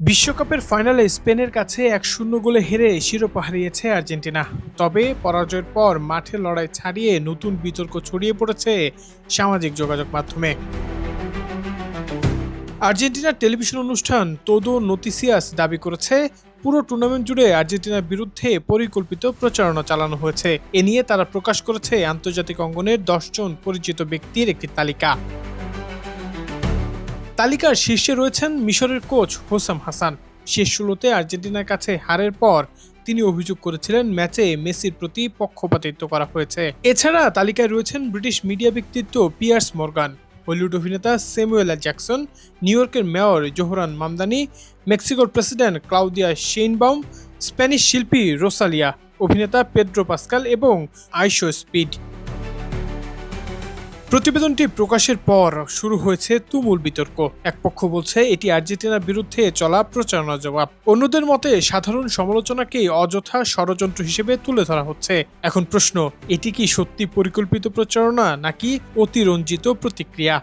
বিশ্বকাপের ফাইনালে স্পেনের কাছে ১-০ গোলে হেরে শিরোপা হারিয়েছে আর্জেন্টিনা। তবে পরাজয়ের পর মাঠে লড়াই ছাড়িয়ে নতুন বিতর্ক ছড়িয়ে পড়েছে সামাজিক যোগাযোগ মাধ্যমে। আর্জেন্টিনার টেলিভিশন অনুষ্ঠান তোদো নোতিসিয়াস দাবি করেছে, পুরো টুর্নামেন্ট জুড়ে আর্জেন্টিনার বিরুদ্ধে পরিকল্পিত প্রচারণা চালানো হয়েছে। এ নিয়ে তারা প্রকাশ করেছে আন্তর্জাতিক অঙ্গনের ১০ জন পরিচিত ব্যক্তির একটি তালিকা। তালিকার শীর্ষে রয়েছেন মিশরের কোচ হোসাম হাসান। শেষ ১৬তে আর্জেন্টিনার কাছে হারের পর তিনি অভিযোগ করেছিলেন ম্যাচে মেসির প্রতি পক্ষপাতিত্ব করা হয়েছে। এছাড়া তালিকায় রয়েছেন ব্রিটিশ মিডিয়া ব্যক্তিত্ব পিয়ার্স মর্গান, হলিউড অভিনেতা স্যামুয়েল এল জ্যাকসন, নিউ ইয়র্কের মেয়র জোহরান মামদানি, মেক্সিকোর প্রেসিডেন্ট ক্লাউদিয়া শেইনবাউম, স্প্যানিশ শিল্পী রোসালিয়া, অভিনেতা পেড্রো পাস্কাল এবং আইশো স্পিড। প্রতিবেদনটি প্রকাশের পর শুরু হয়েছে তুমুল বিতর্ক। এক পক্ষ বলছে এটি আর্জেন্টিনার বিরুদ্ধে চলা প্রচারণার জবাব, অন্যদের মতে সাধারণ সমালোচনাকেই অযথা ষড়যন্ত্র হিসেবে তুলে ধরা হচ্ছে। এখন প্রশ্ন, এটি কি সত্যি পরিকল্পিত প্রচারণা নাকি অতিরঞ্জিত প্রতিক্রিয়া?